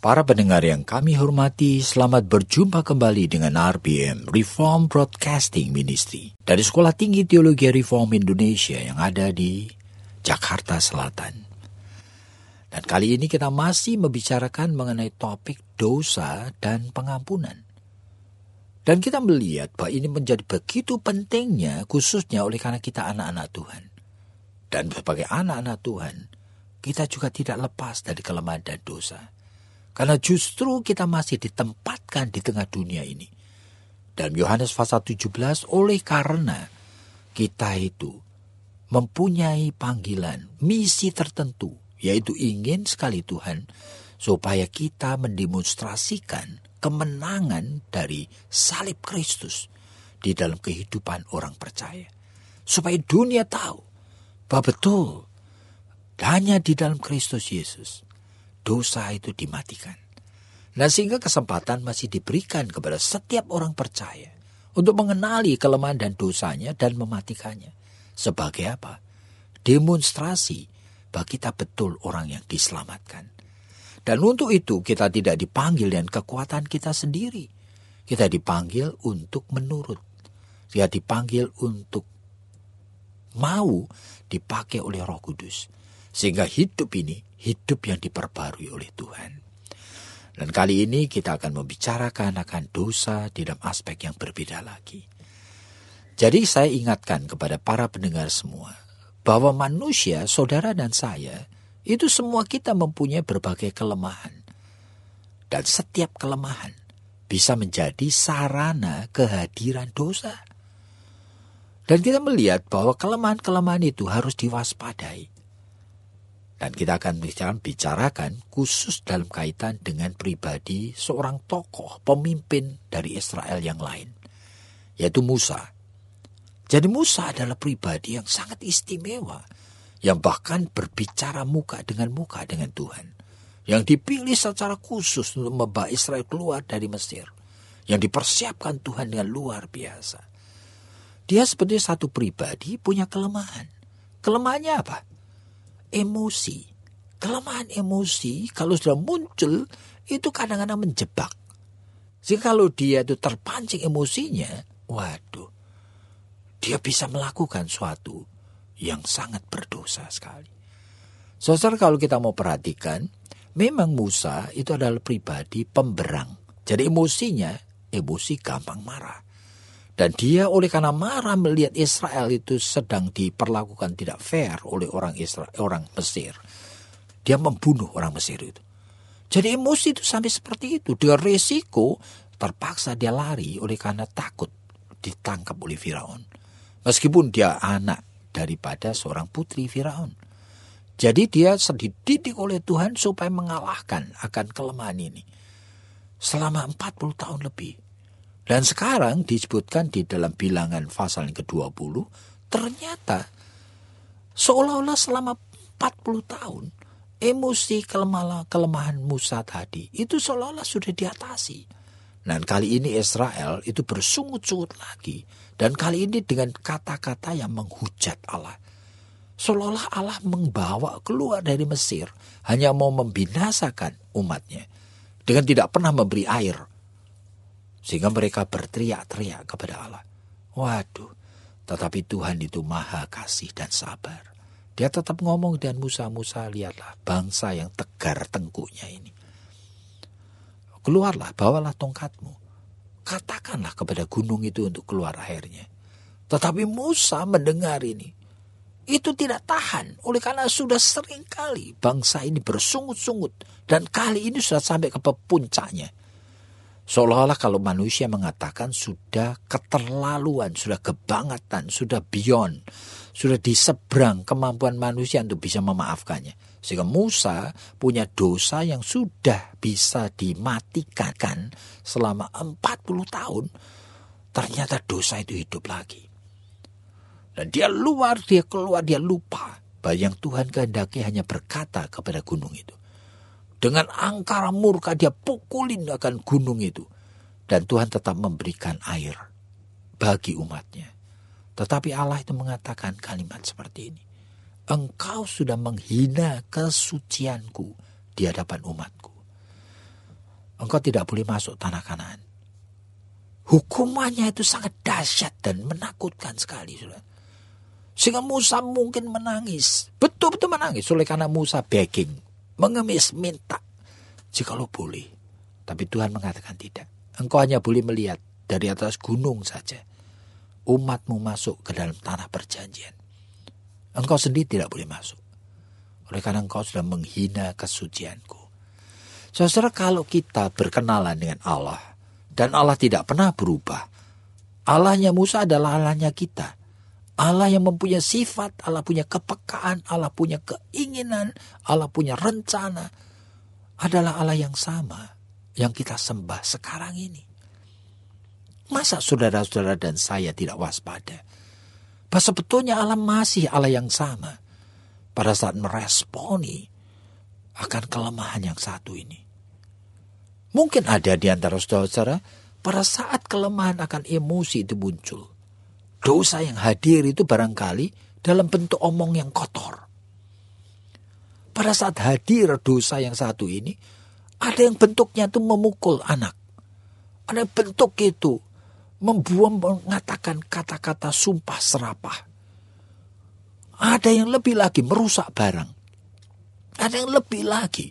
Para pendengar yang kami hormati, selamat berjumpa kembali dengan RBM, Reform Broadcasting Ministry, dari Sekolah Tinggi Teologi Reform Indonesia yang ada di Jakarta Selatan. Dan kali ini kita masih membicarakan mengenai topik dosa dan pengampunan. Dan kita melihat bahwa ini menjadi begitu pentingnya, khususnya oleh karena kita anak-anak Tuhan. Dan sebagai anak-anak Tuhan, kita juga tidak lepas dari kelemahan dan dosa. Karena justru kita masih ditempatkan di tengah dunia ini. Dalam Yohanes pasal 17, oleh karena kita itu mempunyai panggilan, misi tertentu, yaitu ingin sekali Tuhan, supaya kita mendemonstrasikan kemenangan dari salib Kristus di dalam kehidupan orang percaya. Supaya dunia tahu bahwa betul, hanya di dalam Kristus Yesus, dosa itu dimatikan. Nah, sehingga kesempatan masih diberikan kepada setiap orang percaya untuk mengenali kelemahan dan dosanya dan mematikannya. Sebagai apa? Demonstrasi bahwa kita betul orang yang diselamatkan. Dan untuk itu kita tidak dipanggil dengan kekuatan kita sendiri. Kita dipanggil untuk menurut. Kita dipanggil untuk mau dipakai oleh Roh Kudus. Sehingga hidup ini hidup yang diperbarui oleh Tuhan. Dan kali ini kita akan membicarakan akan dosa di dalam aspek yang berbeda lagi. Jadi saya ingatkan kepada para pendengar semua, bahwa manusia, saudara dan saya, itu semua kita mempunyai berbagai kelemahan. Dan setiap kelemahan bisa menjadi sarana kehadiran dosa. Dan kita melihat bahwa kelemahan-kelemahan itu harus diwaspadai. Dan kita akan bicarakan khusus dalam kaitan dengan pribadi seorang tokoh, pemimpin dari Israel yang lain, yaitu Musa. Jadi Musa adalah pribadi yang sangat istimewa, yang bahkan berbicara muka dengan Tuhan, yang dipilih secara khusus untuk membawa Israel keluar dari Mesir, yang dipersiapkan Tuhan dengan luar biasa. Dia seperti satu pribadi punya kelemahan. Kelemahannya apa? Emosi. Kelemahan emosi kalau sudah muncul itu kadang-kadang menjebak. Jadi kalau dia itu terpancing emosinya, waduh, dia bisa melakukan suatu yang sangat berdosa sekali. Saudara, kalau kita mau perhatikan, memang Musa itu adalah pribadi pemberang. Jadi emosinya, emosi gampang marah. Dan dia oleh karena marah melihat Israel itu sedang diperlakukan tidak fair oleh orang Mesir. Dia membunuh orang Mesir itu. Jadi emosi itu sampai seperti itu. Dia resiko terpaksa dia lari oleh karena takut ditangkap oleh Firaun. Meskipun dia anak daripada seorang putri Firaun. Jadi dia dididik oleh Tuhan supaya mengalahkan akan kelemahan ini. Selama 40 tahun lebih. Dan sekarang disebutkan di dalam Bilangan pasal yang ke-20, ternyata seolah-olah selama 40 tahun, emosi kelemahan Musa tadi, itu seolah-olah sudah diatasi. Dan kali ini Israel itu bersungut-sungut lagi. Dan kali ini dengan kata-kata yang menghujat Allah. Seolah-olah Allah membawa keluar dari Mesir, hanya mau membinasakan umatnya, dengan tidak pernah memberi air. Sehingga mereka berteriak-teriak kepada Allah. Waduh, tetapi Tuhan itu maha kasih dan sabar. Dia tetap ngomong dengan Musa, lihatlah bangsa yang tegar tengkuknya ini. Keluarlah, bawalah tongkatmu. Katakanlah kepada gunung itu untuk keluar airnya. Tetapi Musa mendengar ini. Itu tidak tahan. Oleh karena sudah sering kali bangsa ini bersungut-sungut. Dan kali ini sudah sampai ke puncaknya. Seolah-olah kalau manusia mengatakan sudah keterlaluan, sudah kebangetan, sudah beyond, sudah diseberang kemampuan manusia untuk bisa memaafkannya. Sehingga Musa punya dosa yang sudah bisa dimatikan selama 40 tahun. Ternyata dosa itu hidup lagi. Dan dia keluar, dia lupa bahwa yang Tuhan kehendaki hanya berkata kepada gunung itu. Dengan angkara murka dia pukulin akan gunung itu. Dan Tuhan tetap memberikan air bagi umatnya. Tetapi Allah itu mengatakan kalimat seperti ini. Engkau sudah menghina kesucianku di hadapan umatku. Engkau tidak boleh masuk tanah Kanaan. Hukumannya itu sangat dahsyat dan menakutkan sekali. Sehingga Musa mungkin menangis. Betul-betul menangis. Oleh karena Musa begging. Mengemis, minta. Jikalau boleh. Tapi Tuhan mengatakan tidak. Engkau hanya boleh melihat dari atas gunung saja. Umatmu masuk ke dalam tanah perjanjian. Engkau sendiri tidak boleh masuk. Oleh karena engkau sudah menghina kesucianku. Saudara, kalau kita berkenalan dengan Allah. Dan Allah tidak pernah berubah. Allahnya Musa adalah Allahnya kita. Allah yang mempunyai sifat, Allah punya kepekaan, Allah punya keinginan, Allah punya rencana. Adalah Allah yang sama yang kita sembah sekarang ini. Masa saudara-saudara dan saya tidak waspada? Bahwa sebetulnya Allah masih Allah yang sama pada saat meresponi akan kelemahan yang satu ini. Mungkin ada di antara saudara-saudara pada saat kelemahan akan emosi itu muncul. Dosa yang hadir itu barangkali dalam bentuk omong yang kotor. Pada saat hadir dosa yang satu ini, ada yang bentuknya itu memukul anak. Ada yang bentuk itu mengatakan kata-kata sumpah serapah. Ada yang lebih lagi merusak barang. Ada yang lebih lagi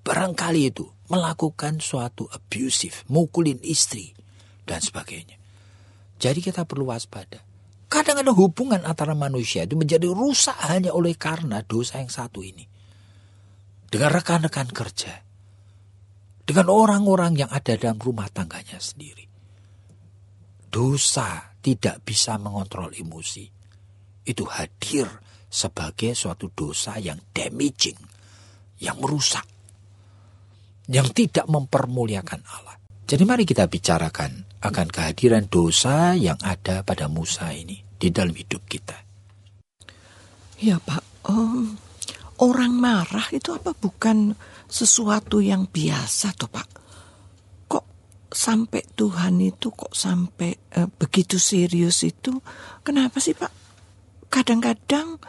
barangkali itu melakukan suatu abusive, mukulin istri dan sebagainya. Jadi kita perlu waspada. Kadang-kadang hubungan antara manusia itu menjadi rusak hanya oleh karena dosa yang satu ini. Dengan rekan-rekan kerja. Dengan orang-orang yang ada dalam rumah tangganya sendiri. Dosa tidak bisa mengontrol emosi. Itu hadir sebagai suatu dosa yang damaging. Yang merusak. Yang tidak mempermuliakan Allah. Jadi mari kita bicarakan akan kehadiran dosa yang ada pada Musa ini di dalam hidup kita. Ya Pak, orang marah itu apa bukan sesuatu yang biasa toh Pak? Kok sampai Tuhan itu begitu serius itu? Kenapa sih Pak? Kadang-kadang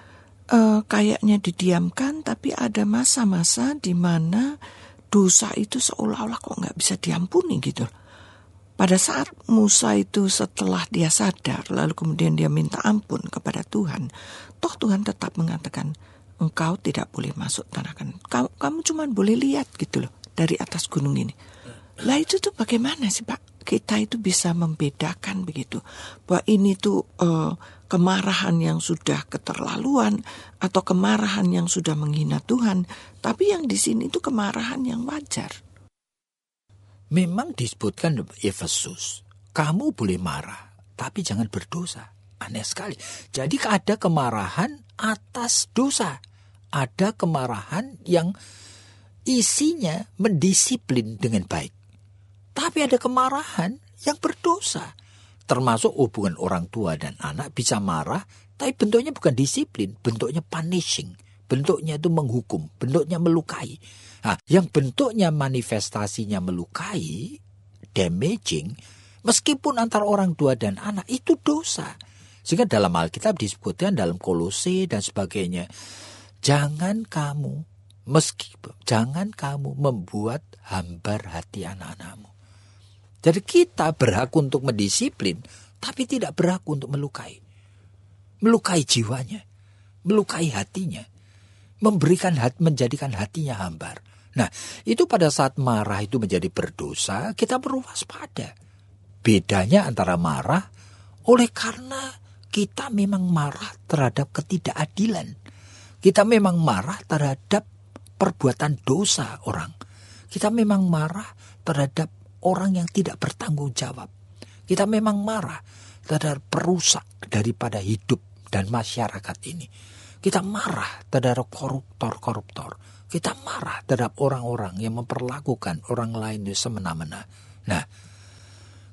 kayaknya didiamkan, tapi ada masa-masa di mana dosa itu seolah-olah kok nggak bisa diampuni gitu. Pada saat Musa itu setelah dia sadar, lalu kemudian dia minta ampun kepada Tuhan, toh Tuhan tetap mengatakan, engkau tidak boleh masuk tanah Kanaan. Kamu cuma boleh lihat gitu loh dari atas gunung ini. Lah itu tuh bagaimana sih Pak? Kita itu bisa membedakan begitu bahwa ini tuh kemarahan yang sudah keterlaluan atau kemarahan yang sudah menghina Tuhan, tapi yang di sini itu kemarahan yang wajar. Memang disebutkan Efesus, kamu boleh marah, tapi jangan berdosa. Aneh sekali. Jadi ada kemarahan atas dosa. Ada kemarahan yang isinya mendisiplin dengan baik. Tapi ada kemarahan yang berdosa. Termasuk hubungan orang tua dan anak bisa marah, tapi bentuknya bukan disiplin, bentuknya punishing. Bentuknya itu menghukum, bentuknya melukai. Nah, yang bentuknya manifestasinya melukai, damaging, meskipun antara orang tua dan anak, itu dosa. Sehingga dalam Alkitab disebutkan dalam Kolose dan sebagainya, jangan kamu membuat hambar hati anak-anakmu. Jadi kita berhak untuk mendisiplin, tapi tidak berhak untuk melukai. Melukai jiwanya, melukai hatinya, menjadikan hatinya hambar. Nah, itu pada saat marah itu menjadi berdosa, kita perlu waspada. Bedanya antara marah oleh karena kita memang marah terhadap ketidakadilan. Kita memang marah terhadap perbuatan dosa orang. Kita memang marah terhadap orang yang tidak bertanggung jawab. Kita memang marah terhadap perusak daripada hidup dan masyarakat ini. Kita marah terhadap koruptor. Kita marah terhadap orang-orang yang memperlakukan orang lain itu semena-mena. Nah,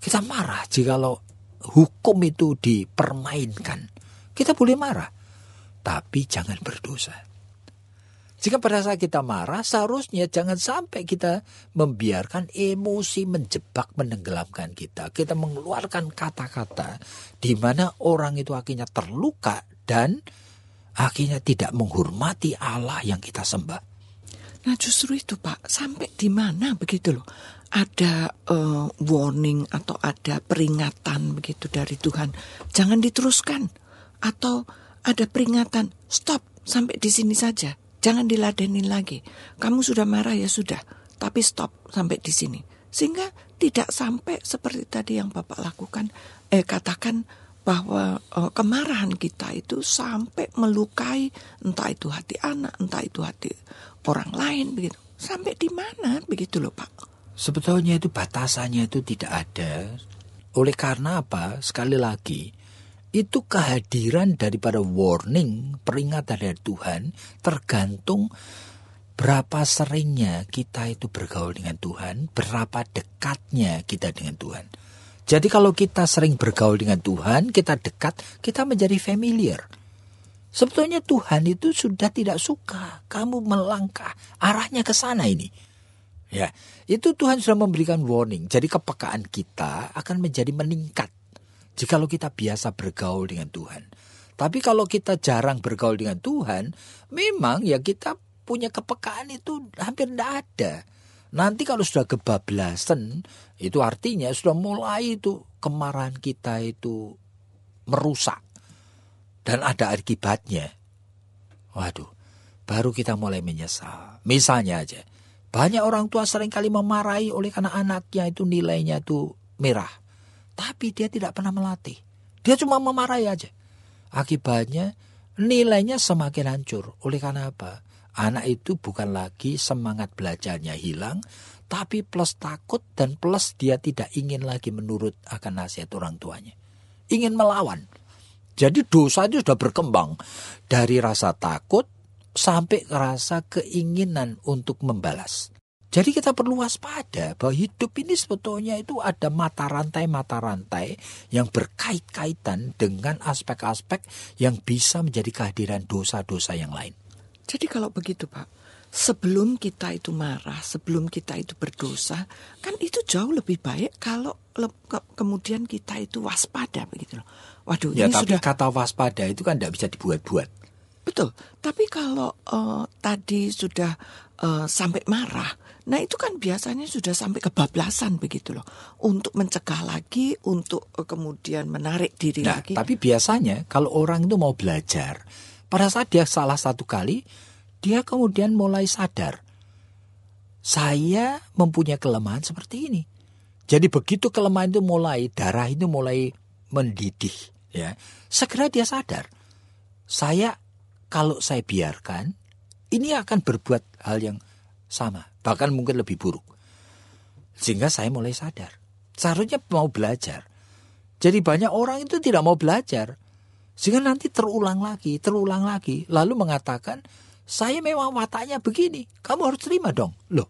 kita marah jikalau hukum itu dipermainkan. Kita boleh marah, tapi jangan berdosa. Jika pada saat kita marah, seharusnya jangan sampai kita membiarkan emosi menjebak, menenggelamkan kita. Kita mengeluarkan kata-kata di mana orang itu akhirnya terluka dan akhirnya tidak menghormati Allah yang kita sembah. Nah justru itu Pak, sampai di mana begitu loh. Ada warning atau ada peringatan begitu dari Tuhan. Jangan diteruskan. Atau ada peringatan, stop sampai di sini saja. Jangan diladenin lagi. Kamu sudah marah ya sudah, tapi stop sampai di sini. Sehingga tidak sampai seperti tadi yang Bapak lakukan, katakan bahwa kemarahan kita itu sampai melukai entah itu hati anak, entah itu hati orang lain begitu. Sampai di mana begitu loh Pak? Sebetulnya itu batasannya itu tidak ada. Oleh karena apa? Sekali lagi, itu kehadiran daripada warning, peringatan dari Tuhan tergantung berapa seringnya kita itu bergaul dengan Tuhan, berapa dekatnya kita dengan Tuhan. Jadi kalau kita sering bergaul dengan Tuhan, kita dekat, kita menjadi familiar. Sebetulnya Tuhan itu sudah tidak suka kamu melangkah arahnya ke sana ini. Ya, itu Tuhan sudah memberikan warning. Jadi kepekaan kita akan menjadi meningkat jikalau kita biasa bergaul dengan Tuhan. Tapi kalau kita jarang bergaul dengan Tuhan, memang ya kita punya kepekaan itu hampir tidak ada. Nanti kalau sudah kebablasan, itu artinya sudah mulai itu kemarahan kita itu merusak. Dan ada akibatnya. Waduh, baru kita mulai menyesal. Misalnya aja, banyak orang tua seringkali memarahi oleh karena anaknya itu nilainya itu merah. Tapi dia tidak pernah melatih. Dia cuma memarahi aja. Akibatnya nilainya semakin hancur. Oleh karena apa? Anak itu bukan lagi semangat belajarnya hilang, tapi plus takut dan plus dia tidak ingin lagi menurut akan nasihat orang tuanya. Ingin melawan. Jadi dosa itu sudah berkembang dari rasa takut sampai rasa keinginan untuk membalas. Jadi kita perlu waspada bahwa hidup ini sebetulnya itu ada mata rantai yang berkait-kaitan dengan aspek-aspek yang bisa menjadi kehadiran dosa-dosa yang lain. Jadi kalau begitu Pak, sebelum kita itu marah, sebelum kita itu berdosa, kan itu jauh lebih baik kalau kemudian kita itu waspada begitu loh. Waduh, ya, ini tapi sudah kata waspada itu kan tidak bisa dibuat-buat. Betul, tapi kalau tadi sudah sampai marah, nah itu kan biasanya sudah sampai kebablasan begitu loh. Untuk mencegah lagi, untuk kemudian menarik diri lagi. Tapi biasanya kalau orang itu mau belajar, pada saat dia salah satu kali, dia kemudian mulai sadar. Saya mempunyai kelemahan seperti ini. Jadi begitu kelemahan itu mulai, darah itu mulai mendidih. Ya, segera dia sadar. Kalau saya biarkan, ini akan berbuat hal yang sama. Bahkan mungkin lebih buruk. Sehingga saya mulai sadar. Seharusnya mau belajar. Jadi banyak orang itu tidak mau belajar. Sehingga nanti terulang lagi. Lalu mengatakan, saya memang wataknya begini. Kamu harus terima dong. Loh,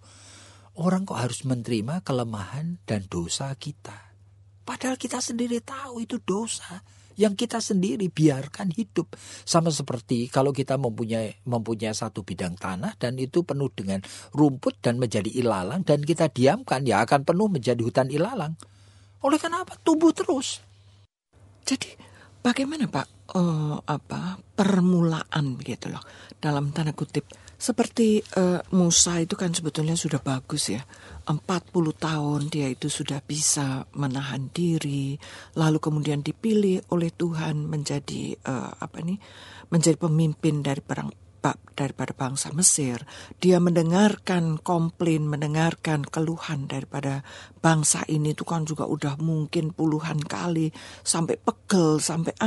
orang kok harus menerima kelemahan dan dosa kita? Padahal kita sendiri tahu itu dosa. Yang kita sendiri biarkan hidup. Sama seperti kalau kita mempunyai satu bidang tanah dan itu penuh dengan rumput dan menjadi ilalang. Dan kita diamkan, ya akan penuh menjadi hutan ilalang. Oleh karena apa? Tumbuh terus. Jadi bagaimana Pak permulaan gitu loh dalam tanda kutip seperti Musa itu kan sebetulnya sudah bagus ya, 40 tahun dia itu sudah bisa menahan diri, lalu kemudian dipilih oleh Tuhan menjadi menjadi pemimpin daripada bangsa Mesir. Dia mendengarkan komplain, mendengarkan keluhan daripada bangsa ini itu kan juga udah mungkin puluhan kali sampai pegel, sampai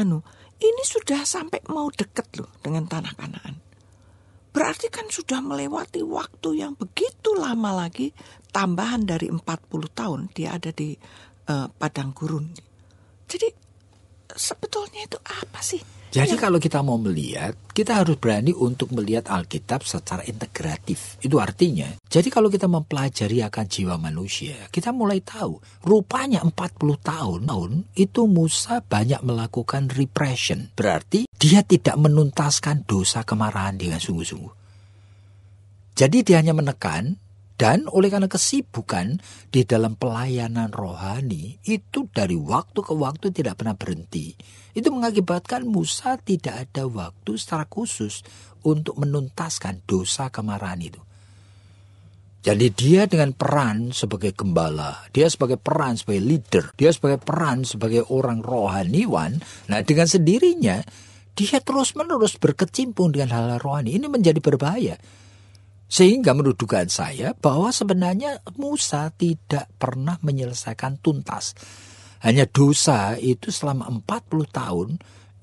ini sudah sampai mau deket loh dengan tanah Kanaan. Berarti kan sudah melewati waktu yang begitu lama lagi, tambahan dari 40 tahun dia ada di padang gurun. Jadi sebetulnya itu apa sih? Jadi kalau kita mau melihat, kita harus berani untuk melihat Alkitab secara integratif. Itu artinya, jadi kalau kita mempelajari akan jiwa manusia, kita mulai tahu, rupanya 40 tahun itu Musa banyak melakukan repression. Berarti dia tidak menuntaskan dosa kemarahan dengan sungguh-sungguh. Jadi dia hanya menekan, dan oleh karena kesibukan di dalam pelayanan rohani, itu dari waktu ke waktu tidak pernah berhenti. Itu mengakibatkan Musa tidak ada waktu secara khusus untuk menuntaskan dosa kemarahan itu. Jadi dia dengan peran sebagai gembala, dia sebagai peran sebagai leader, dia sebagai peran sebagai orang rohaniwan. Nah, dengan sendirinya dia terus-menerus berkecimpung dengan hal-hal rohani. Ini menjadi berbahaya. Sehingga menurut dugaan saya bahwa sebenarnya Musa tidak pernah menyelesaikan tuntas. Hanya dosa itu selama 40 tahun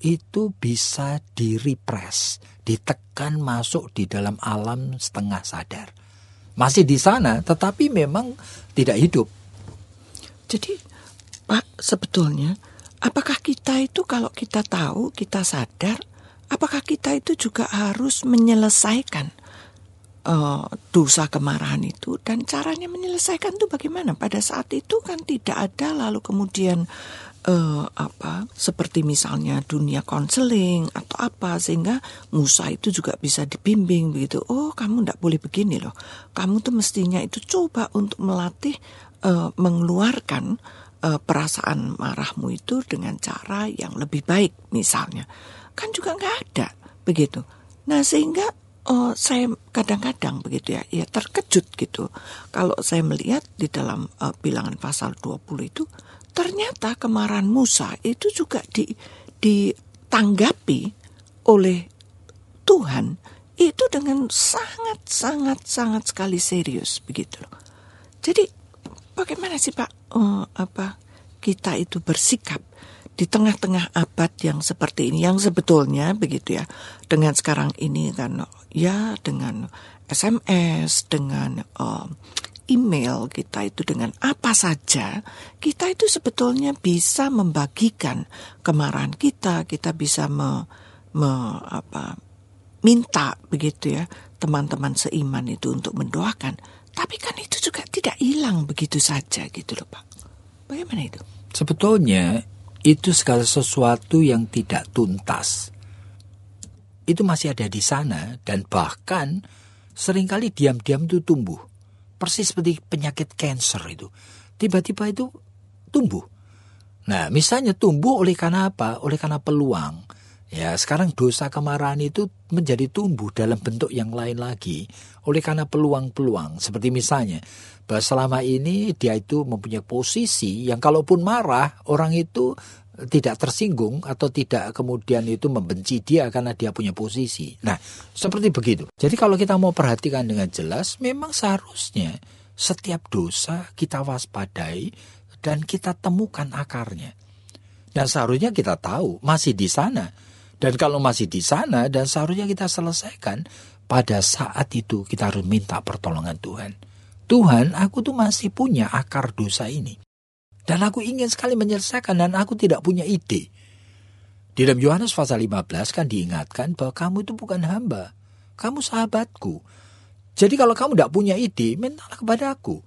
itu bisa direpres, ditekan masuk di dalam alam setengah sadar. Masih di sana tetapi memang tidak hidup. Jadi Pak, sebetulnya apakah kita itu kalau kita tahu, kita sadar, apakah kita itu juga harus menyelesaikan dosa kemarahan itu, dan caranya menyelesaikan itu bagaimana? Pada saat itu kan tidak ada lalu kemudian seperti misalnya dunia konseling atau apa, sehingga Musa itu juga bisa dibimbing begitu. Oh, kamu tidak boleh begini loh. Kamu tuh mestinya itu coba untuk melatih mengeluarkan perasaan marahmu itu dengan cara yang lebih baik misalnya. Kan juga nggak ada begitu. Nah, sehingga saya kadang-kadang begitu ya terkejut gitu. Kalau saya melihat di dalam Bilangan pasal 20 itu, ternyata kemarahan Musa itu juga ditanggapi oleh Tuhan itu dengan sangat sekali serius begitu loh. Jadi bagaimana sih Pak kita itu bersikap di tengah-tengah abad yang seperti ini, yang sebetulnya begitu ya, dengan sekarang ini kan ya dengan SMS, dengan email kita itu, dengan apa saja kita itu sebetulnya bisa membagikan kemarahan kita bisa minta begitu ya teman-teman seiman itu untuk mendoakan. Tapi kan itu juga tidak hilang begitu saja gitu loh Pak. Bagaimana itu? Sebetulnya itu segala sesuatu yang tidak tuntas itu masih ada di sana, dan bahkan seringkali diam-diam itu tumbuh. Persis seperti penyakit kanker itu. Tiba-tiba itu tumbuh. Nah, misalnya tumbuh oleh karena apa? Oleh karena peluang. Ya, sekarang dosa kemarahan itu menjadi tumbuh dalam bentuk yang lain lagi. Oleh karena peluang-peluang. Seperti misalnya, bahwa selama ini dia itu mempunyai posisi yang kalaupun marah, orang itu tidak tersinggung atau tidak kemudian itu membenci dia karena dia punya posisi. Nah, seperti begitu. Jadi kalau kita mau perhatikan dengan jelas, memang seharusnya setiap dosa kita waspadai dan kita temukan akarnya. Dan seharusnya kita tahu masih di sana. Dan kalau masih di sana dan seharusnya kita selesaikan, pada saat itu kita harus minta pertolongan Tuhan. Tuhan, aku tuh masih punya akar dosa ini. Dan aku ingin sekali menyelesaikan dan aku tidak punya ide. Di dalam Yohanes pasal 15 kan diingatkan bahwa kamu itu bukan hamba. Kamu sahabatku. Jadi kalau kamu tidak punya ide, mintalah kepada aku.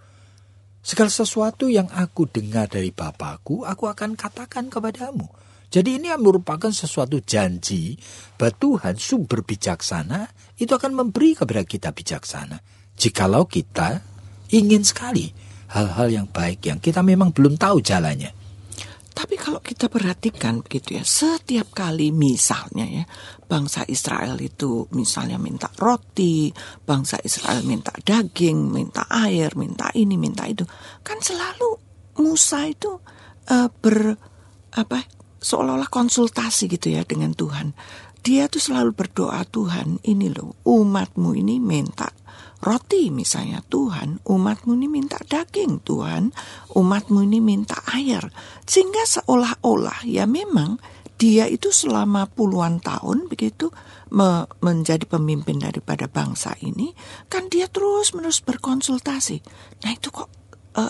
Segala sesuatu yang aku dengar dari Bapakku, aku akan katakan kepadamu. Jadi ini merupakan sesuatu janji bahwa Tuhan sumber bijaksana itu akan memberi kepada kita bijaksana. Jikalau kita ingin sekali hal-hal yang baik yang kita memang belum tahu jalannya. Tapi kalau kita perhatikan begitu ya, setiap kali misalnya ya, bangsa Israel itu misalnya minta roti, bangsa Israel minta daging, minta air, minta ini, minta itu, kan selalu Musa itu seolah-olah konsultasi gitu ya dengan Tuhan. Dia tuh selalu berdoa, Tuhan ini loh umatmu ini minta roti misalnya, Tuhan umatmu ini minta daging, Tuhan umatmu ini minta air. Sehingga seolah-olah ya memang dia itu selama puluhan tahun begitu menjadi pemimpin daripada bangsa ini, kan dia terus-menerus berkonsultasi. Nah itu kok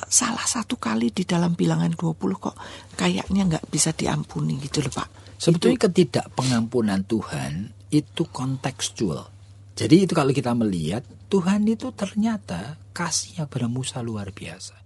salah satu kali di dalam bilangan 20 kok kayaknya nggak bisa diampuni gitu loh Pak. Sebetulnya ketidakpengampunan Tuhan itu kontekstual. Jadi itu kalau kita melihat Tuhan itu ternyata kasihnya kepada Musa luar biasa.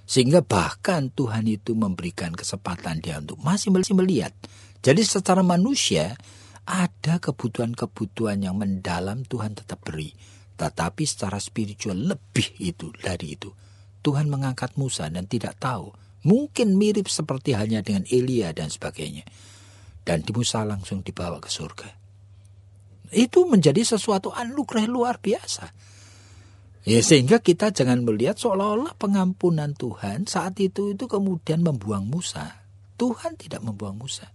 Sehingga bahkan Tuhan itu memberikan kesempatan dia untuk masih melihat. Jadi secara manusia ada kebutuhan-kebutuhan yang mendalam Tuhan tetap beri. Tetapi secara spiritual lebih itu dari itu. Tuhan mengangkat Musa dan tidak tahu. Mungkin mirip seperti halnya dengan Elia dan sebagainya. Dan Musa langsung dibawa ke surga. Itu menjadi sesuatu anugerah luar biasa. Ya, sehingga kita jangan melihat seolah-olah pengampunan Tuhan saat itu kemudian membuang Musa. Tuhan tidak membuang Musa.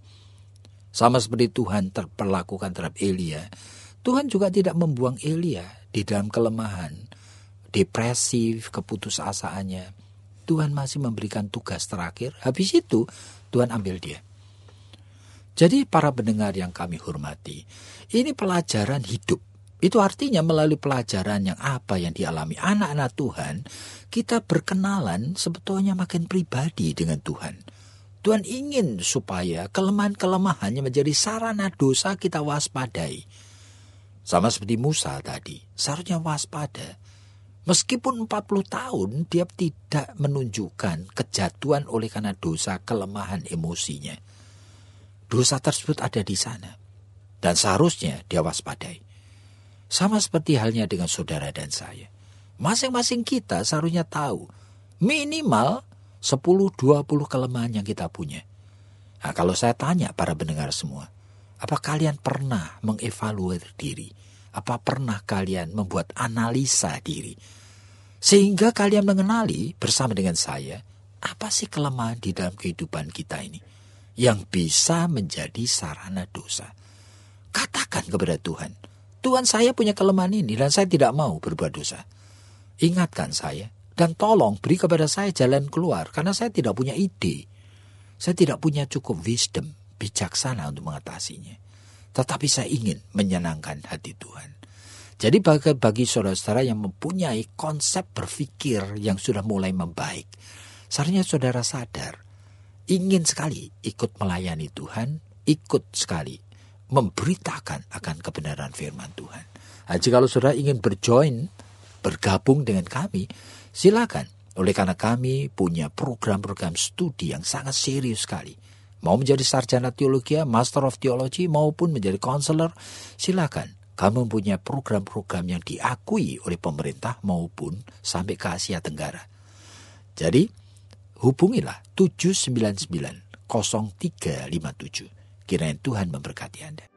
Sama seperti Tuhan terperlakukan terhadap Elia. Tuhan juga tidak membuang Elia di dalam kelemahan, depresif, keputusasaannya. Tuhan masih memberikan tugas terakhir. Habis itu Tuhan ambil dia. Jadi para pendengar yang kami hormati, ini pelajaran hidup. Itu artinya melalui pelajaran yang dialami anak-anak Tuhan, kita berkenalan sebetulnya makin pribadi dengan Tuhan. Tuhan ingin supaya kelemahan-kelemahannya menjadi sarana dosa kita waspadai. Sama seperti Musa tadi, seharusnya waspada. Meskipun 40 tahun dia tidak menunjukkan kejatuhan oleh karena dosa, kelemahan emosinya. Dosa tersebut ada di sana. Dan seharusnya dia waspadai. Sama seperti halnya dengan saudara dan saya. Masing-masing kita seharusnya tahu minimal 10-20 kelemahan yang kita punya. Nah, kalau saya tanya para pendengar semua, apa kalian pernah mengevaluasi diri? Apa pernah kalian membuat analisa diri? Sehingga kalian mengenali bersama dengan saya, apa sih kelemahan di dalam kehidupan kita ini yang bisa menjadi sarana dosa? Katakan kepada Tuhan, Tuhan, saya punya kelemahan ini dan saya tidak mau berbuat dosa. Ingatkan saya dan tolong beri kepada saya jalan keluar karena saya tidak punya ide. Saya tidak punya cukup wisdom, bijaksana untuk mengatasinya. Tetapi saya ingin menyenangkan hati Tuhan. Jadi bagi saudara-saudara yang mempunyai konsep berpikir yang sudah mulai membaik, seharusnya saudara sadar, ingin sekali ikut melayani Tuhan, ikut sekali memberitakan akan kebenaran firman Tuhan. Nah, jika saudara ingin bergabung dengan kami, silakan. Oleh karena kami punya program-program studi yang sangat serius sekali. Mau menjadi sarjana teologi, Master of Theology, maupun menjadi konselor, silakan. Kami mempunyai program-program yang diakui oleh pemerintah maupun sampai ke Asia Tenggara. Jadi, hubungilah 799 0357. Kiranya Tuhan memberkati Anda.